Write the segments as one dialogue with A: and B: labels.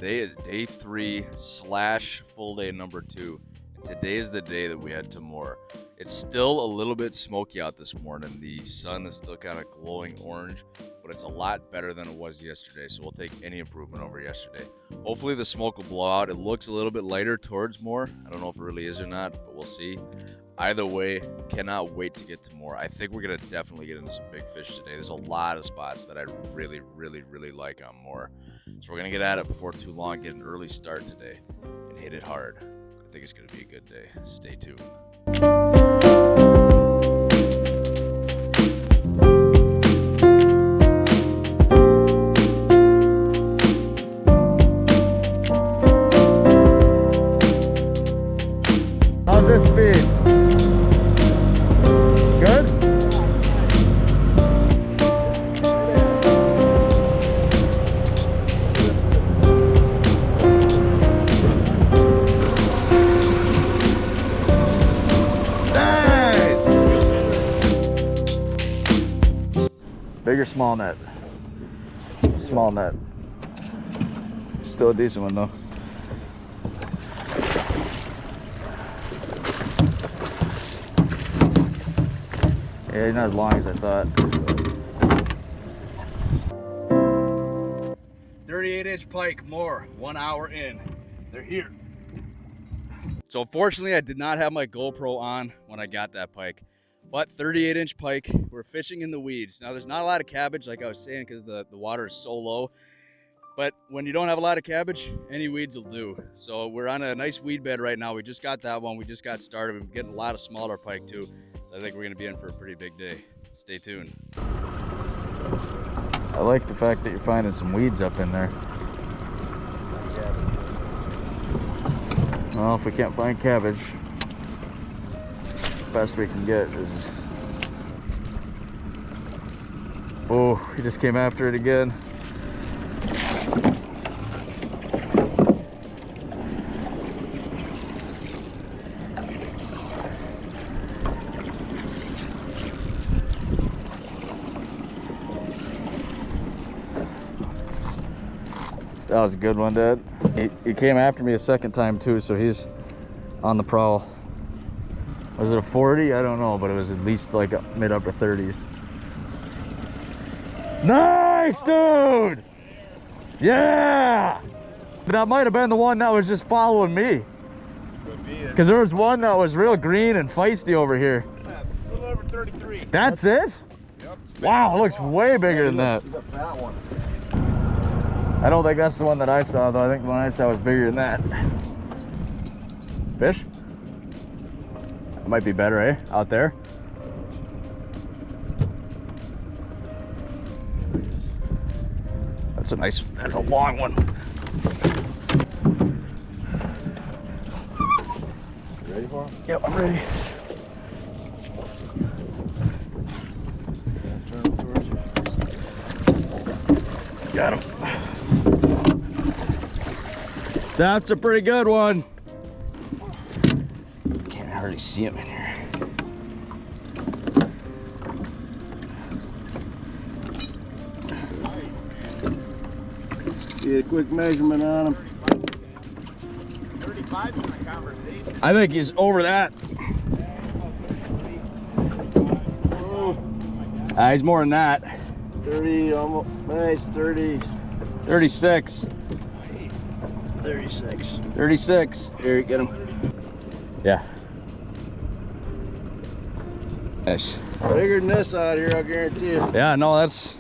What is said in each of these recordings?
A: Today is day 3 / full day number 2. And today is the day that we head to Moar. It's still a little bit smoky out this morning. The sun is still kind of glowing orange, but it's a lot better than it was yesterday. So we'll take any improvement over yesterday. Hopefully the smoke will blow out. It looks a little bit lighter towards Moar. I don't know if it really is or not, but we'll see. Either way, cannot wait to get to Moar. I think we're going to definitely get into some big fish today. There's a lot of spots that I really like on Moar. So we're going to get at it before too long, get an early start today, and hit it hard. I think it's going to be a good day. Stay tuned.
B: How's this speed? Good? Nice! Big or small net? Small net. Still a decent one though. Yeah, not as long as I thought.
A: 38-inch pike, Moar, 1 hour in. They're here. So unfortunately, I did not have my GoPro on when I got that pike. But 38-inch pike, we're fishing in the weeds. Now, there's not a lot of cabbage, like I was saying, because the water is so low. But when you don't have a lot of cabbage, any weeds will do. So we're on a nice weed bed right now. We just got that one. We just got started. We're getting a lot of smaller pike, too. I think we're going to be in for a pretty big day. Stay tuned.
B: I like the fact that you're finding some weeds up in there. Well, if we can't find cabbage, the best we can get is... Oh, he just came after it again. That was a good one, Dad. He came after me a second time too, so he's on the prowl. Was it a 40? I don't know, but it was at least like mid-upper 30s. Nice, dude! Yeah! That might have been the one that was just following me. Because there was one that was real green and feisty over here.
C: Yeah, a little over 33.
B: That's it?
C: Yep.
B: Wow, it looks way bigger than that.
C: He's a fat one.
B: I don't think that's the one that I saw, though. I think the one I saw was bigger than that. Fish? It might be better, eh? Out there? That's a nice, that's a long one.
C: You ready for him?
B: Yep, I'm ready.
C: Turn him towards you.
B: Got him. That's a pretty good one. Can't hardly see him in here.
C: Get a quick measurement on him.
A: 35 in the conversation.
B: I think he's over that. He's more than that.
C: 30, almost, nice, 30.
B: 36.
C: 36.
B: 36. Here, get him. Yeah. Nice.
C: Bigger than this out here, I guarantee you.
B: Yeah, no, that's...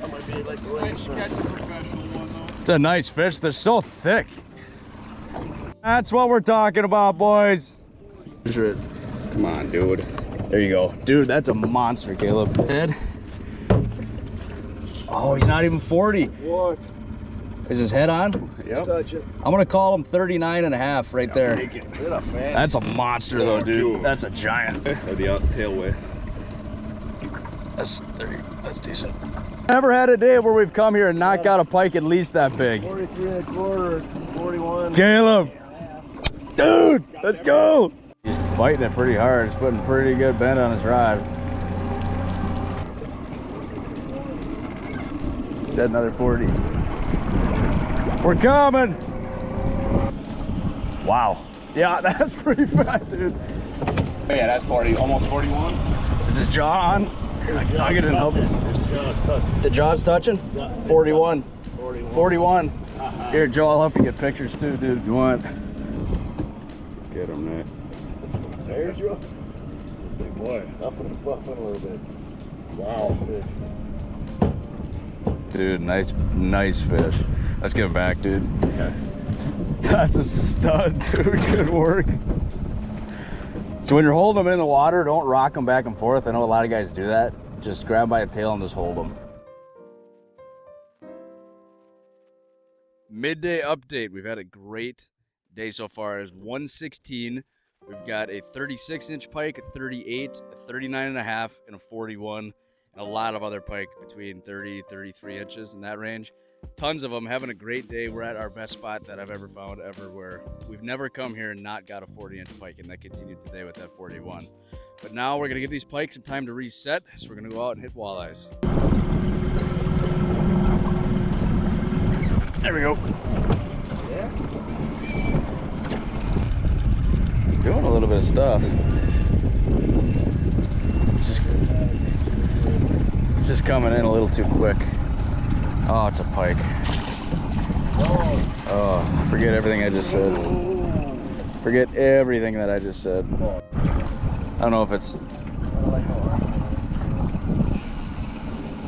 C: That might be like the last one.
B: It's a nice fish. They're so thick. That's what we're talking about, boys. Come on, dude. There you go. Dude, that's a monster, Caleb. Head. Oh, he's not even 40.
C: What?
B: Is his head on?
C: Yep. Touch it.
B: I'm gonna call him 39 and a half right there.
C: Take it. Get a fan.
B: That's a monster though, dude. That's a giant.
A: Or the tail way.
B: That's decent. Never had a day where we've come here and not got a pike at least that big.
C: 43 and a quarter, 41.
B: Caleb! Dude, let's go! He's fighting it pretty hard. He's putting pretty good bend on his rod. Said another 40. We're coming. Wow. Yeah, that's pretty fat, dude. Yeah, that's 40, almost 41. Is his jaw on? I'll get it help. The jaw's touching? 41. 41. Here, Joe, I'll help you get pictures too, dude, if you want. Get him, Nate.
C: There's Joe. Big boy. Up and fluffing a little bit. Wow.
B: Dude, nice fish. Let's get him back, dude. Okay. That's a stud, dude. Good work. So when you're holding them in the water, don't rock them back and forth. I know a lot of guys do that. Just grab by the tail and just hold them.
A: Midday update. We've had a great day so far. It's 116. We've got a 36-inch pike, a 38, a 39.5, and a 41. And a lot of other pike between 30, 33 inches in that range. Tons of them. Having a great day. We're at our best spot that I've ever found everywhere. We've never come here and not got a 40-inch pike, and that continued today with that 41. But now we're going to give these pikes some time to reset, so we're going to go out and hit walleyes.
B: There we go. Yeah. He's doing a little bit of stuff. Just coming in a little too quick. Oh, it's a pike. Oh, forget everything I just said. Forget everything that I just said. I don't know if it's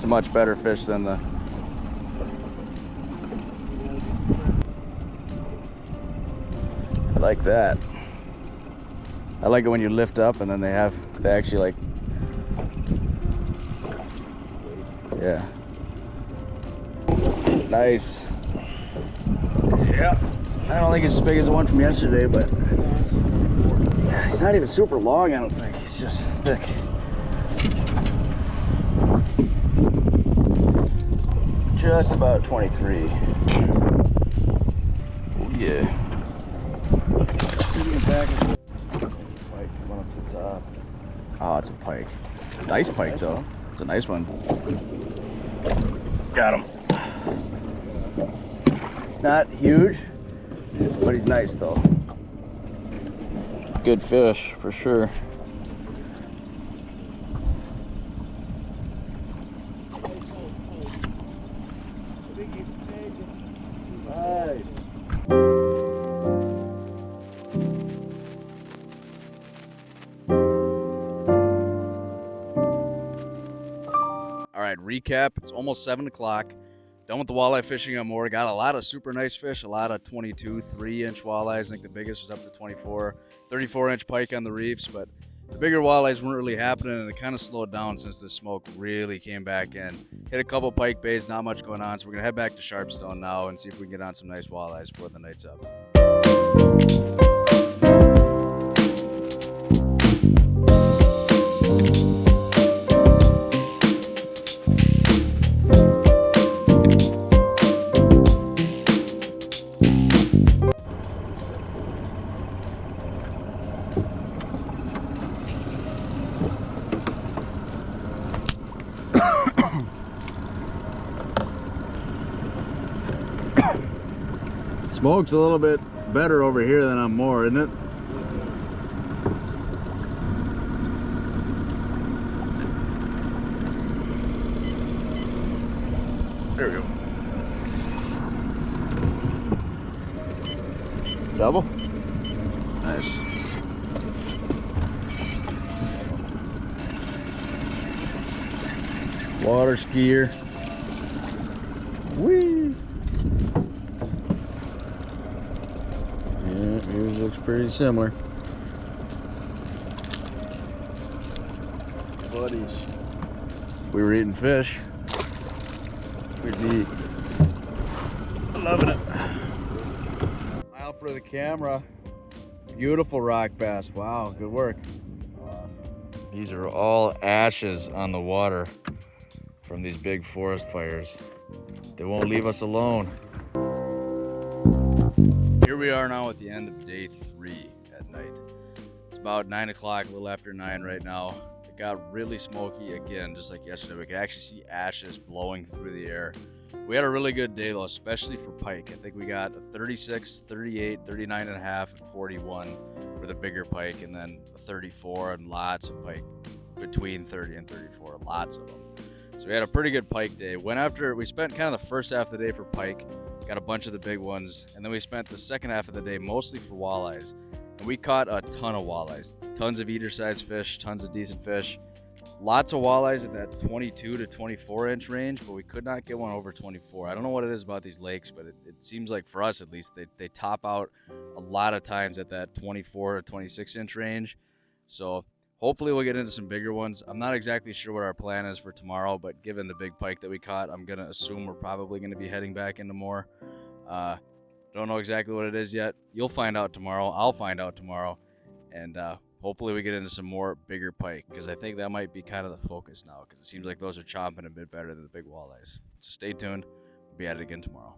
B: a much better fish than the. I like that. I like it when you lift up and then they actually like. Yeah. Nice. Yeah. I don't think it's as big as the one from yesterday, but yeah, he's not even super long, I don't think. He's just thick. Just about 23. Oh, yeah. Oh, it's a pike. Nice pike, though. It's a nice one. Got him. Not huge, but he's nice though. Good fish for sure.
C: Nice.
A: All right, recap. It's almost 7 o'clock. Done with the walleye fishing on Moar. Got a lot of super nice fish, a lot of 22, 3-inch walleyes. I think the biggest was up to 24, 34-inch pike on the reefs, but the bigger walleyes weren't really happening, and it kind of slowed down since the smoke really came back in. Hit a couple pike bays, not much going on, so we're going to head back to Sharpstone now and see if we can get on some nice walleyes before the night's up.
B: Smoke's a little bit better over here than on Moar, isn't it? There we go. Double? Nice. Water skier. Whee! Yeah, yours looks pretty similar.
C: Buddies.
B: We were eating fish. Pretty neat. Loving it. Smile for the camera. Beautiful rock bass. Wow, good work. Awesome. These are all ashes on the water from these big forest fires. They won't leave us alone.
A: Here we are now at the end of day 3 at night. It's about 9 o'clock, a little after 9 right now. It got really smoky again, just like yesterday. We could actually see ashes blowing through the air. We had a really good day though, especially for pike. I think we got a 36, 38, 39 and a half, and 41 for the bigger pike, and then a 34 and lots of pike between 30 and 34, lots of them. So we had a pretty good pike day. We spent kind of the first half of the day for pike, got a bunch of the big ones, and then we spent the second half of the day mostly for walleyes. And we caught a ton of walleyes, tons of eater size fish, tons of decent fish. Lots of walleyes in that 22 to 24 inch range, but we could not get one over 24. I don't know what it is about these lakes, but it seems like for us at least, they top out a lot of times at that 24 to 26 inch range. So hopefully we'll get into some bigger ones. I'm not exactly sure what our plan is for tomorrow, but given the big pike that we caught, I'm going to assume we're probably going to be heading back into Moar. Don't know exactly what it is yet. You'll find out tomorrow. I'll find out tomorrow. And hopefully we get into some more bigger pike, because I think that might be kind of the focus now, because it seems like those are chomping a bit better than the big walleyes. So stay tuned. We'll be at it again tomorrow.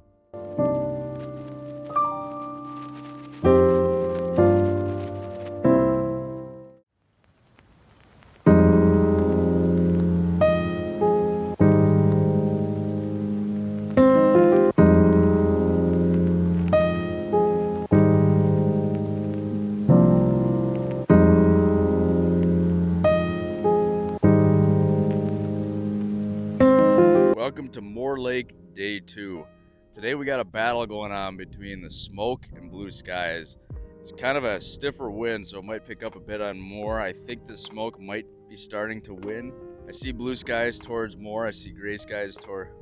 A: Welcome to Moar Lake Day 2. Today we got a battle going on between the smoke and blue skies. It's kind of a stiffer wind, so it might pick up a bit on Moar. I think the smoke might be starting to win. I see blue skies towards Moar. I see gray skies towards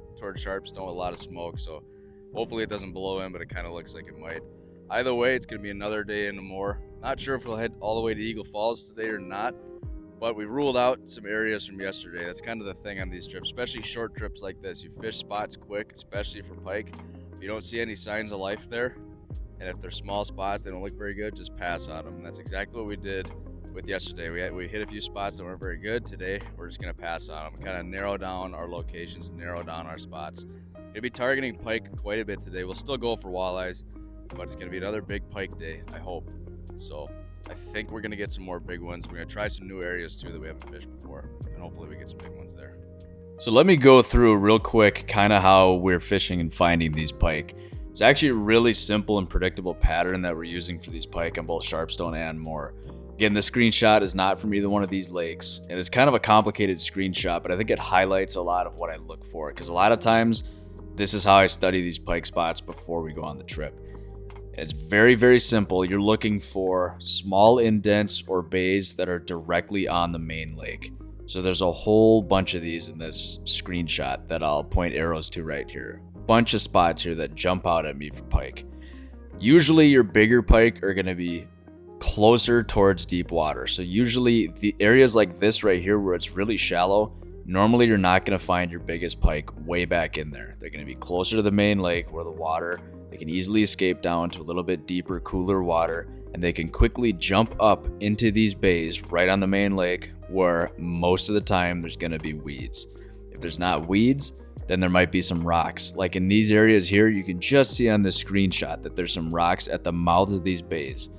A: Sharpstone, a lot of smoke, so hopefully it doesn't blow in, but it kind of looks like it might. Either way, it's going to be another day into Moar. Not sure if we'll head all the way to Eagle Falls today or not, but we ruled out some areas from yesterday. That's kind of the thing on these trips, especially short trips like this. You fish spots quick, especially for pike. If you don't see any signs of life there, and if they're small spots, they don't look very good, just pass on them. And that's exactly what we did with yesterday. We hit a few spots that weren't very good. Today, we're just going to pass on them, kind of narrow down our locations, narrow down our spots. We'll be targeting pike quite a bit today. We'll still go for walleyes, but it's going to be another big pike day, I hope. So I think we're going to get some more big ones. We're going to try some new areas too that we haven't fished before, and hopefully we get some big ones there. So let me go through real quick kind of how we're fishing and finding these pike. It's actually a really simple and predictable pattern that we're using for these pike on both Sharpstone and Moar. Again, the screenshot is not from either one of these lakes, and it's kind of a complicated screenshot, but I think it highlights a lot of what I look for, because a lot of times this is how I study these pike spots before we go on the trip. It's very, very simple. You're looking for small indents or bays that are directly on the main lake. So there's a whole bunch of these in this screenshot that I'll point arrows to right here. Bunch of spots here that jump out at me for pike. Usually your bigger pike are going to be closer towards deep water. So usually the areas like this right here where it's really shallow, normally you're not going to find your biggest pike way back in there. They're going to be closer to the main lake where the water, they can easily escape down to a little bit deeper, cooler water, and they can quickly jump up into these bays right on the main lake where most of the time there's going to be weeds. If there's not weeds, then there might be some rocks. Like in these areas here, you can just see on this screenshot that there's some rocks at the mouths of these bays.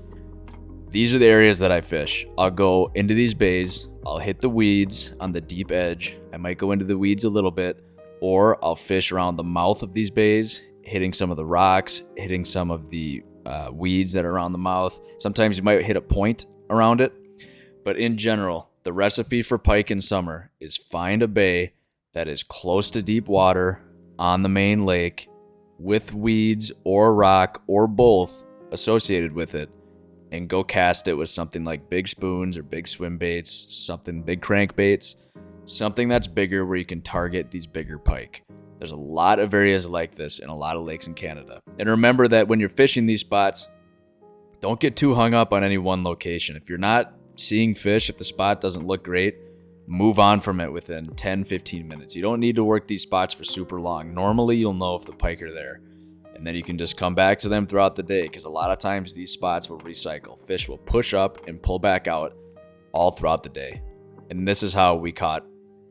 A: These are the areas that I fish. I'll go into these bays, I'll hit the weeds on the deep edge. I might go into the weeds a little bit, or I'll fish around the mouth of these bays, hitting some of the rocks, hitting some of the weeds that are around the mouth. Sometimes you might hit a point around it, but in general, the recipe for pike in summer is find a bay that is close to deep water on the main lake with weeds or rock or both associated with it, and go cast it with something like big spoons or big swim baits, something big crankbaits, something that's bigger where you can target these bigger pike. There's a lot of areas like this in a lot of lakes in Canada. And remember that when you're fishing these spots, don't get too hung up on any one location. If you're not seeing fish, if the spot doesn't look great, move on from it within 10-15 minutes. You don't need to work these spots for super long. Normally you'll know if the pike are there, and then you can just come back to them throughout the day, because a lot of times these spots will recycle. Fish will push up and pull back out all throughout the day. And this is how we caught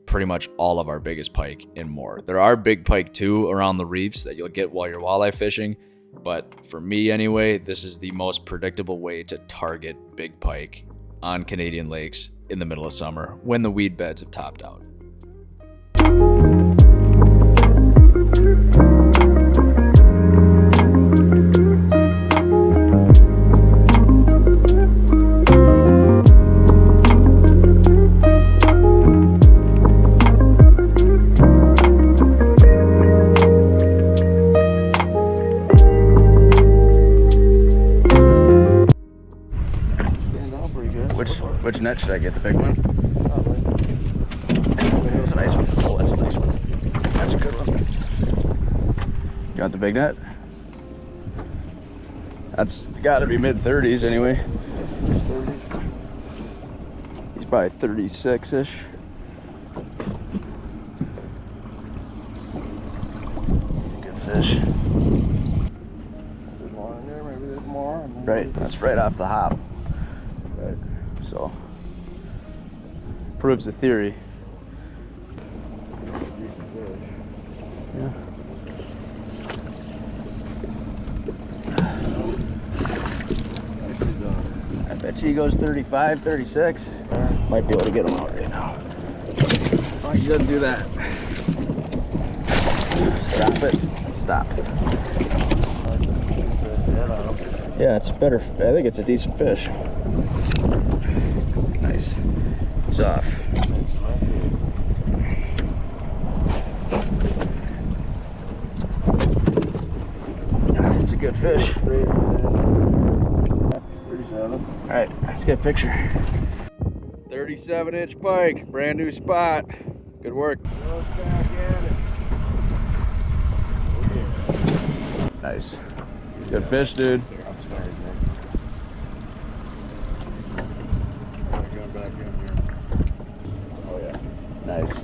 A: pretty much all of our biggest pike in Moar. There are big pike too around the reefs that you'll get while you're walleye fishing, but for me anyway, this is the most predictable way to target big pike
B: on Canadian lakes in the middle of summer when the weed beds have topped out. Which net should I get? The big one? That's a nice one. Oh, that's a nice one. That's a good one. You got the big net? That's got to be mid-30s anyway. He's probably 36-ish. Good fish.
C: There's more in there, maybe there's more.
B: Right, that's right off the hop. Right. So, proves the theory. Yeah. I bet you he goes 35, 36. Might be able to get him out right now. Oh, he doesn't do that. Stop it. Stop. Yeah, it's better. I think it's a decent fish. Nice. He's off. It's a good fish.
C: 37.
B: Alright, let's get a picture.
A: 37-inch pike, brand new spot. Good work.
B: Nice. Good fish, dude.
C: Oh yeah.
B: Nice.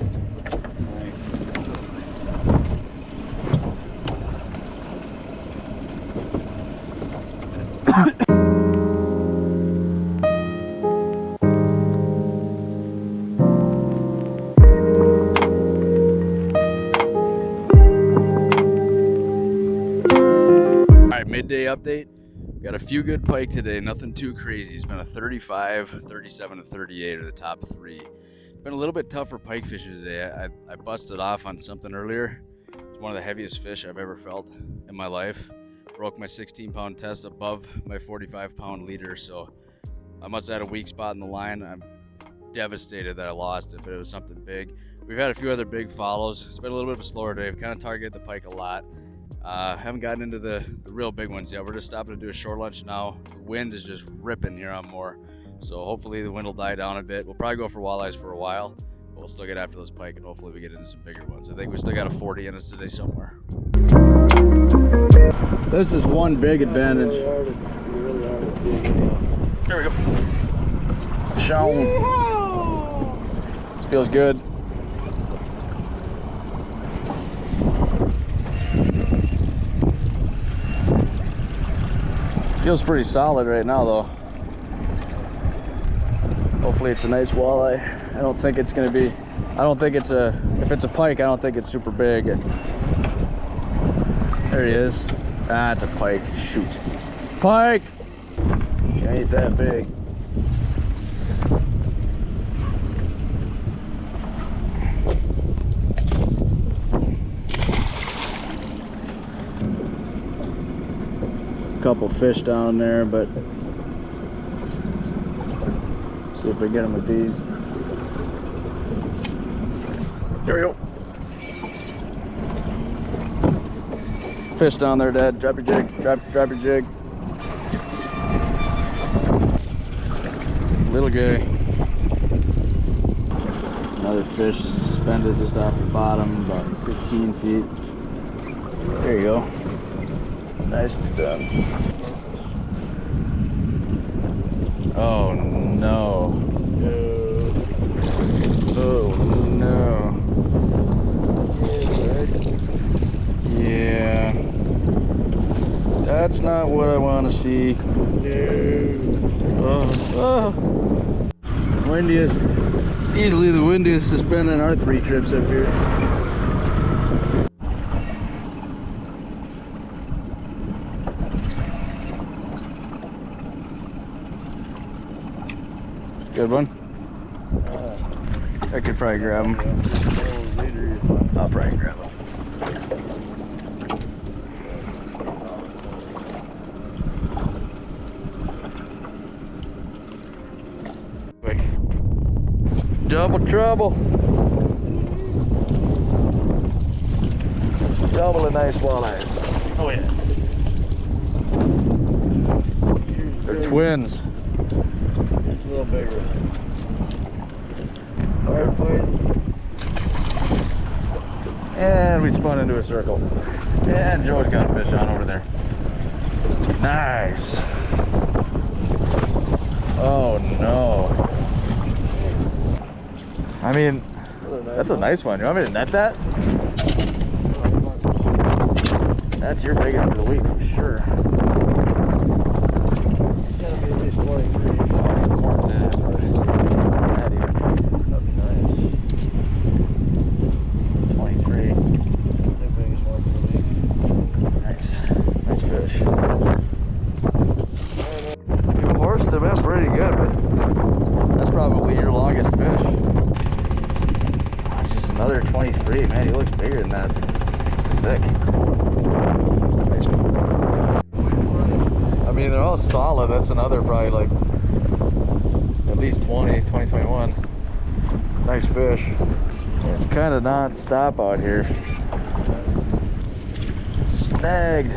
A: Midday update. Got a few good pike today, nothing too crazy. It's been a 35, 37, and 38 are the top three. It's been a little bit tough for pike fishing today. I busted off on something earlier. It's one of the heaviest fish I've ever felt in my life. Broke my 16-pound test above my 45-pound leader, so I must have had a weak spot in the line. I'm devastated that I lost it, but it was something big. We've had a few other big follows. It's been a little bit of a slower day. We've kind of targeted the pike a lot. Haven't gotten into the real big ones yet. We're just stopping to do a shore lunch now. The wind is just ripping here on Moar, so hopefully the wind will die down a bit. We'll probably go for walleyes for a while, but we'll still get after those pike, and hopefully we get into some bigger ones. I think we still got a 40 in us today somewhere.
B: This is one big advantage. There we go. Shown. This feels good. Feels pretty solid right now though. Hopefully it's a nice walleye. I don't think it's gonna be, if it's a pike, I don't think it's super big. There he is. Ah, it's a pike, shoot. Pike! He ain't that big. Couple fish down there, but see if we get them with these. There we go. Fish down there, Dad. Drop your jig. Drop your jig. Little guy. Another fish suspended just off the bottom, about 16 feet. There you go. Nicely done. Oh no. Oh no. Yeah. That's not what I want to see. Oh. Windiest. Easily the windiest has been in our 3 trips up here. Good one. I could probably grab him. I'll probably grab him. Quick. Double trouble. Double of nice walleyes.
C: Oh yeah.
B: They're twins.
C: It's a little bigger. Hard fight.
B: And we spun into a circle. And Joe's got a fish on over there. Nice. Oh no. I mean, that's a nice one. You want me to net that? That's your biggest of the week for sure.
C: It's gotta be at least 23.
B: More than that, but that even.
C: That'd be nice.
B: 23.
C: The biggest one for the week.
B: Nice. Nice fish. You horsed them in pretty good, but that's probably your longest fish. It's just another 23. Man, he looks bigger than that. He's thick. Nice. I mean, they're all solid. That's another probably like at least 20, 21. Nice fish. It's kind of non-stop out here. Snagged.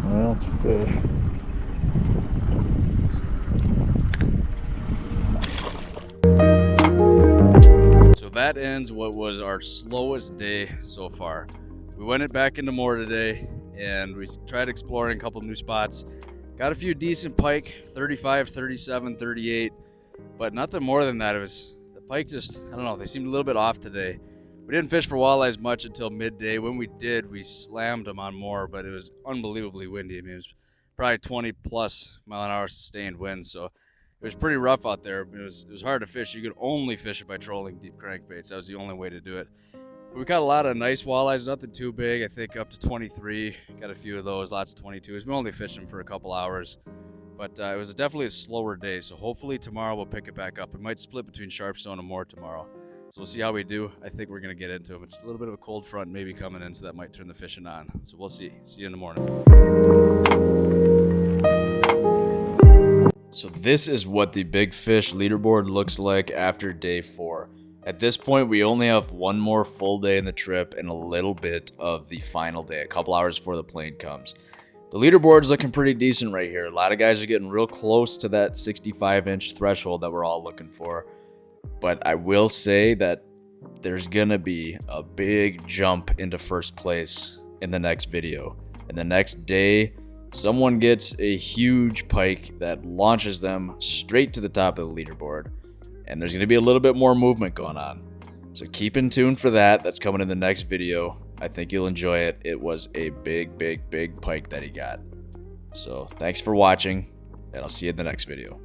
B: Well, it's a fish.
A: So that ends what was our slowest day so far. We went back into Moar today and we tried exploring a couple new spots. Got a few decent pike, 35, 37, 38, but nothing more than that. It was the pike just, I don't know, they seemed a little bit off today. We didn't fish for walleyes much until midday. When we did, we slammed them on Moar, but it was unbelievably windy. I mean, it was probably 20 plus mile an hour sustained wind, so it was pretty rough out there. It was hard to fish. You could only fish it by trolling deep crankbaits. That was the only way to do it. But we caught a lot of nice walleyes, nothing too big. I think up to 23. Got a few of those, lots of 22s. We only fished them for a couple hours. But it was definitely a slower day, so hopefully tomorrow we'll pick it back up. We might split between Sharpstone and Moar tomorrow. So we'll see how we do. I think we're going to get into them. It's a little bit of a cold front maybe coming in, so that might turn the fishing on. So we'll see. See you in the morning. So this is what the big fish leaderboard looks like after day 4. At this point, we only have one more full day in the trip and a little bit of the final day, a couple hours before the plane comes. The leaderboard's looking pretty decent right here. A lot of guys are getting real close to that 65-inch threshold that we're all looking for. But I will say that there's gonna be a big jump into first place in the next video. And the next day, someone gets a huge pike that launches them straight to the top of the leaderboard. And there's gonna be a little bit more movement going on. So keep in tune for that. That's coming in the next video. I think you'll enjoy it. It was a big, big, big pike that he got. So thanks for watching, and I'll see you in the next video.